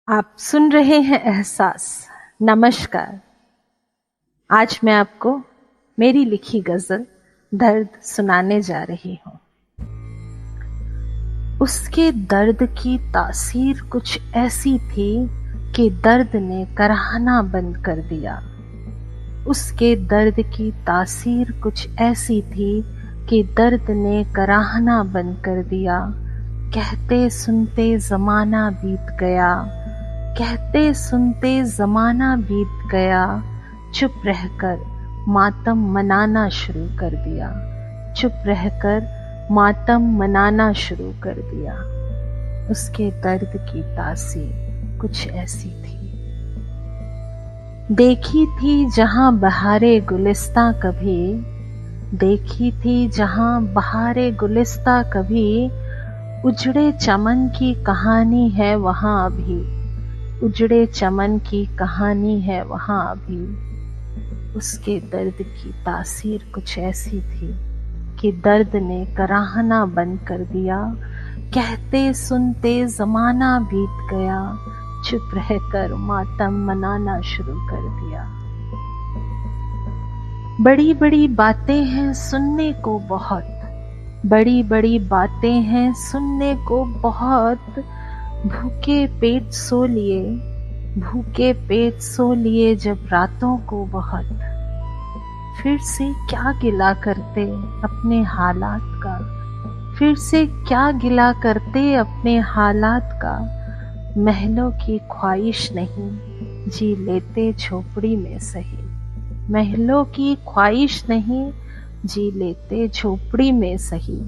आप सुन रहे हैं एहसास। नमस्कार। आज मैं आपको मेरी लिखी गजल दर्द सुनाने जा रही हूँ। उसके दर्द की तासीर कुछ ऐसी थी कि दर्द ने कराहना बंद कर दिया। उसके दर्द की तासीर कुछ ऐसी थी कि दर्द ने कराहना बंद कर दिया। कहते सुनते जमाना बीत गया, कहते सुनते जमाना बीत गया। चुप रहकर मातम मनाना शुरू कर दिया, चुप रहकर मातम मनाना शुरू कर दिया। उसके दर्द की तासीर कुछ ऐसी थी। देखी थी जहां बहारे गुलिस्तां कभी, देखी थी जहां बहारे गुलिस्तां कभी। उजड़े चमन की कहानी है वहां अभी, उजड़े चमन की कहानी है वहां अभी। उसके दर्द की तासीर कुछ ऐसी थी कि दर्द ने कराहना बंद कर दिया। कहते सुनते जमाना बीत गया, चुप रहकर मातम मनाना शुरू कर दिया। बड़ी बड़ी बातें हैं सुनने को बहुत, बड़ी बड़ी बातें हैं सुनने को बहुत। भूखे पेट सो लिए, भूखे पेट सो लिए जब रातों को बहुत। फिर से क्या गिला करते अपने हालात का, फिर से क्या गिला करते अपने हालात का। महलों की ख्वाहिश नहीं जी लेते झोपड़ी में सही, महलों की ख्वाहिश नहीं जी लेते झोपड़ी में सही।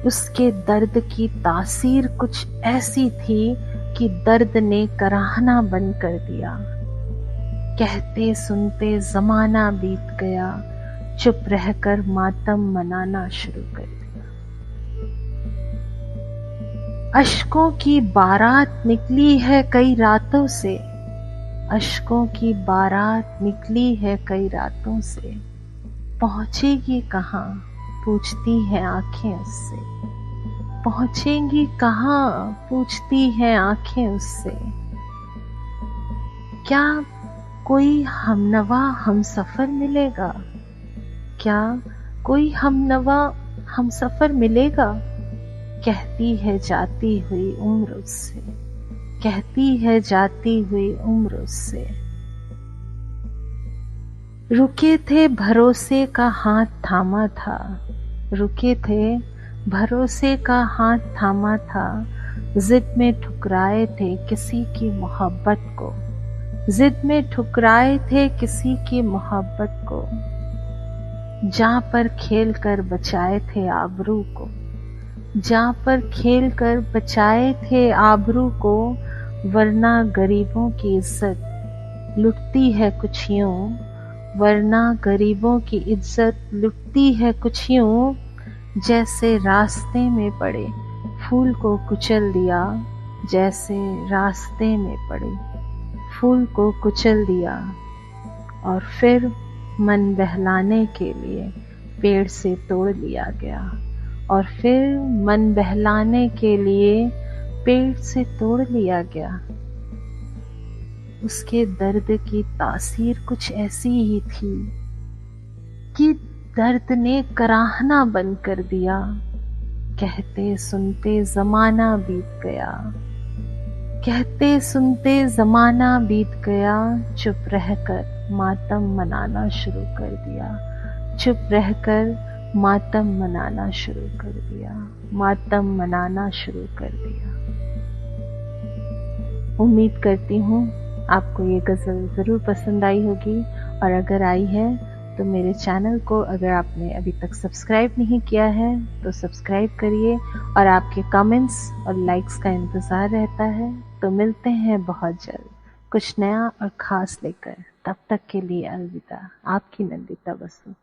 उसके दर्द की तासीर कुछ ऐसी थी कि दर्द ने कराहना बंद कर दिया। कहते सुनते जमाना बीत गया, चुप रहकर मातम मनाना शुरू कर दिया। अश्कों की बारात निकली है कई रातों से, अश्कों की बारात निकली है कई रातों से। पहुंचेगी कहाँ पूछती है आंखें उससे, पहुंचेंगी कहाँ पूछती हैं आंखें उससे। क्या कोई हमनवा हम सफर मिलेगा, क्या कोई हमनवा हम सफर मिलेगा। कहती है जाती हुई उम्र उससे, कहती है जाती हुई उम्र उससे। रुके थे भरोसे का हाथ थामा था, रुके थे भरोसे का हाथ थामा था। जिद में ठुकराए थे किसी की मोहब्बत को, जिद में ठुकराए थे किसी की मोहब्बत को। जहां पर खेल कर बचाए थे आबरू को, जहां पर खेल कर बचाए थे आबरू को। वरना गरीबों की इज्जत लुटती है कुछ यूं, वरना गरीबों की इज्जत लुटती है कुछ यूं। जैसे रास्ते में पड़े फूल को कुचल दिया, जैसे रास्ते में पड़े फूल को कुचल दिया। और फिर मन बहलाने के लिए पेड़ से तोड़ लिया गया, और फिर मन बहलाने के लिए पेड़ से तोड़ लिया गया। उसके दर्द की तासीर कुछ ऐसी ही थी कि दर्द ने कराहना बंद कर दिया। कहते सुनते जमाना बीत गया, कहते सुनते जमाना बीत गया। चुप रहकर मातम मनाना शुरू कर दिया, चुप रहकर मातम मनाना शुरू कर दिया, मातम मनाना शुरू कर दिया। उम्मीद करती हूँ आपको ये गज़ल ज़रूर पसंद आई होगी, और अगर आई है तो मेरे चैनल को अगर आपने अभी तक सब्सक्राइब नहीं किया है तो सब्सक्राइब करिए, और आपके कमेंट्स और लाइक्स का इंतज़ार रहता है। तो मिलते हैं बहुत जल्द कुछ नया और ख़ास लेकर। तब तक के लिए अलविदा। आपकी नंदिता बसु।